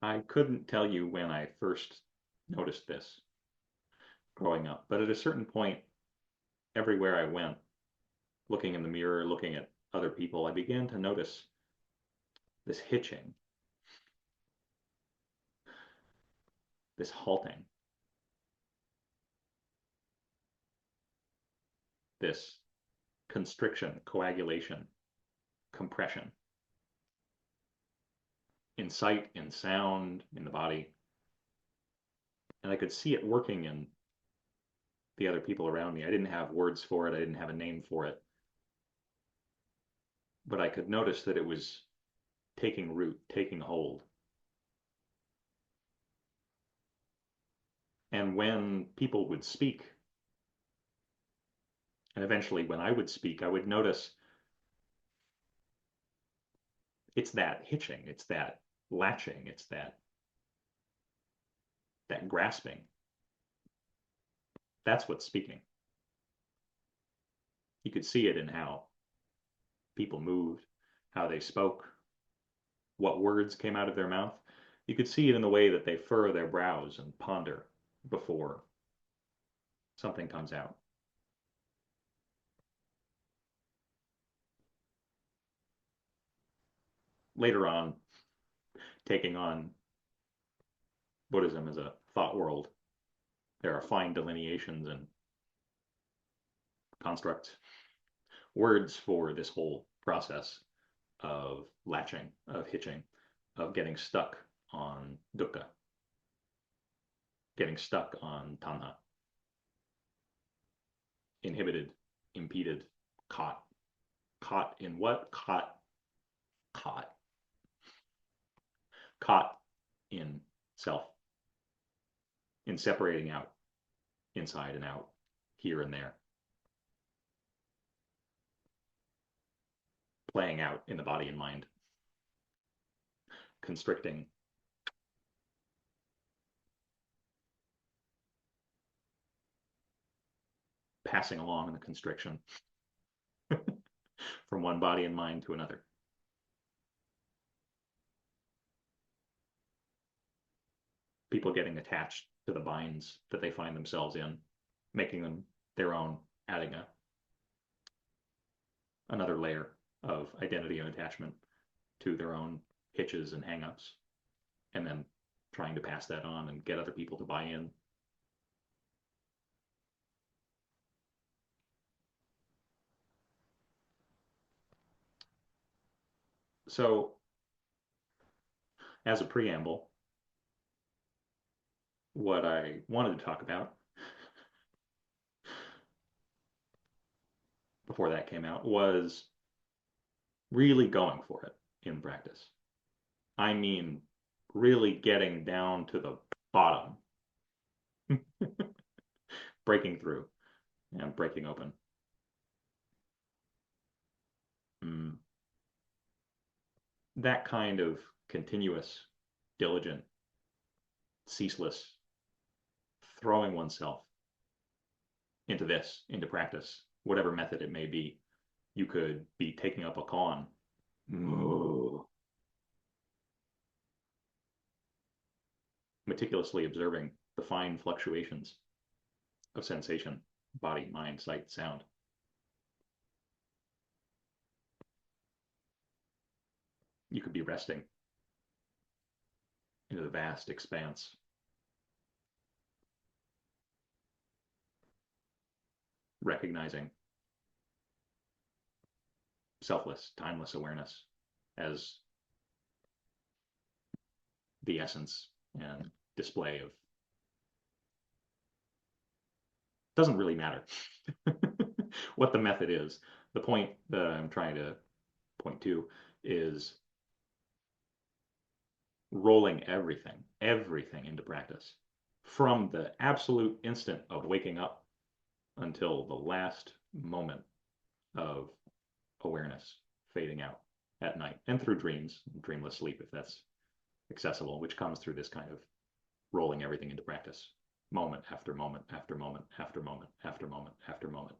I couldn't tell you when I first noticed this growing up, but at a certain point, everywhere I went, looking in the mirror, looking at other people, I began to notice this hitching, this halting, this constriction, coagulation, compression in sight, in sound, in the body. And I could see it working in the other people around me. I didn't have words for it, I didn't have a name for it, but I could notice that it was taking root, taking hold. And when people would speak, and eventually when I would speak, I would notice it's that hitching, it's that latching, it's that grasping. That's what's speaking. You could see it in how people moved, how they spoke, what words came out of their mouth. You could see it in the way that they furrow their brows and ponder before something comes out. Later on, taking on Buddhism as a thought world, there are fine delineations and constructs, words for this whole process of latching, of hitching, of getting stuck on dukkha, getting stuck on tanha, inhibited, impeded, caught. Caught in what? Caught. Caught in self, in separating out, inside and out, here and there. Playing out in the body and mind. Constricting. Passing along in the constriction from one body and mind to another. People getting attached to the binds that they find themselves in, making them their own, adding another layer of identity and attachment to their own hitches and hangups, and then trying to pass that on and get other people to buy in. So, as a preamble, what I wanted to talk about before that came out was really going for it in practice. I mean, really getting down to the bottom, breaking through and breaking open. That kind of continuous, diligent, ceaseless throwing oneself into this, into practice, whatever method it may be. You could be taking up a koan. Meticulously observing the fine fluctuations of sensation, body, mind, sight, sound. You could be resting into the vast expanse. Recognizing selfless, timeless awareness as the essence and display of. Doesn't really matter what the method is. The point that I'm trying to point to is rolling everything into practice from the absolute instant of waking up until the last moment of awareness fading out at night and through dreams, dreamless sleep if that's accessible, which comes through this kind of rolling everything into practice, moment after moment after moment after moment after moment after moment.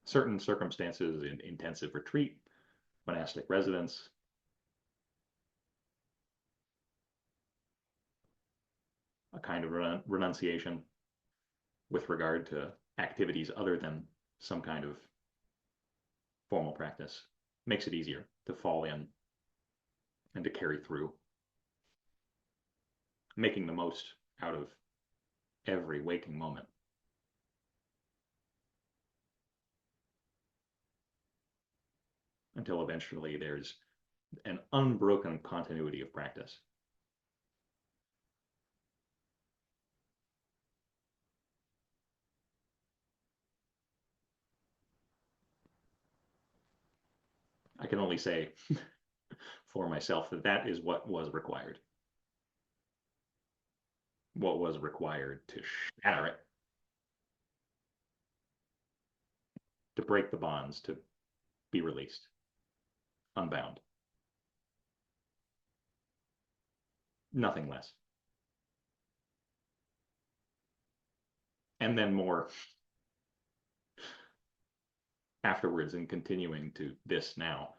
certain circumstances in intensive retreat, monastic residence, a kind of renunciation with regard to activities other than some kind of formal practice makes it easier to fall in and to carry through, making the most out of every waking moment. Until eventually there's an unbroken continuity of practice. I can only say for myself that that is what was required. What was required to shatter it, to break the bonds, to be released, unbound. Nothing less. And then more afterwards and continuing to this now,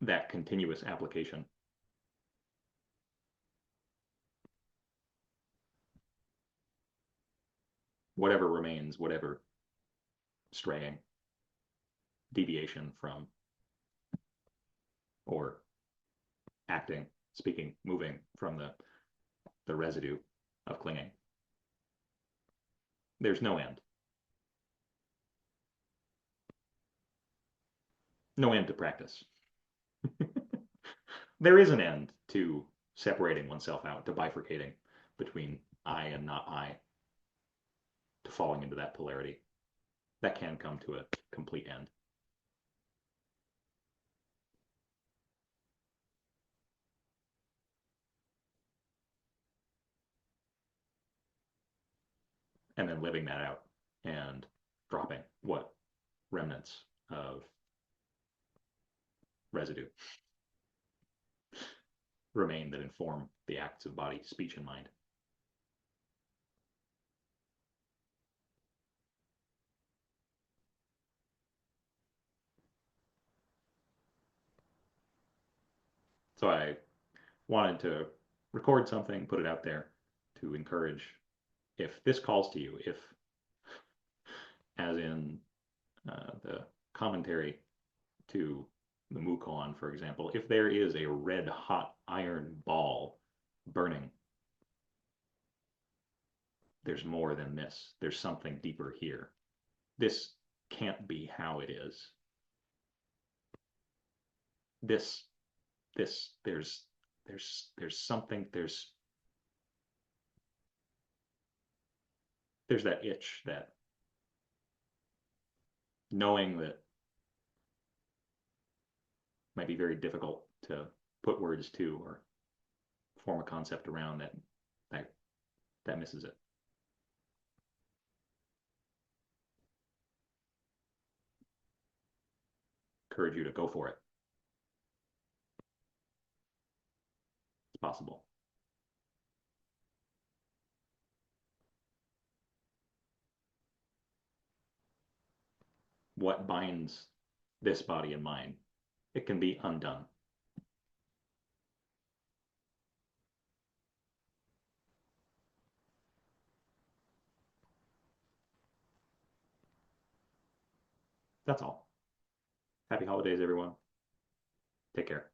that continuous application. Whatever remains, whatever straying, deviation from, or acting, speaking, moving from the residue of clinging. There's no end. No end to practice. There is an end to separating oneself out, to bifurcating between I and not I, to falling into that polarity. That can come to a complete end. And then living that out and dropping what remnants of residue remain that inform the acts of body, speech, and mind. So I wanted to record something, put it out there to encourage, if this calls to you, if, as in the commentary to the Mukon, for example, if there is a red hot iron ball burning, there's more than this. There's something deeper here. This can't be how it is. There's something, there's that itch, that knowing that might be very difficult to put words to or form a concept around, that misses it. Encourage you to go for it. It's possible. What binds this body and mind? It can be undone. That's all. Happy holidays, everyone. Take care.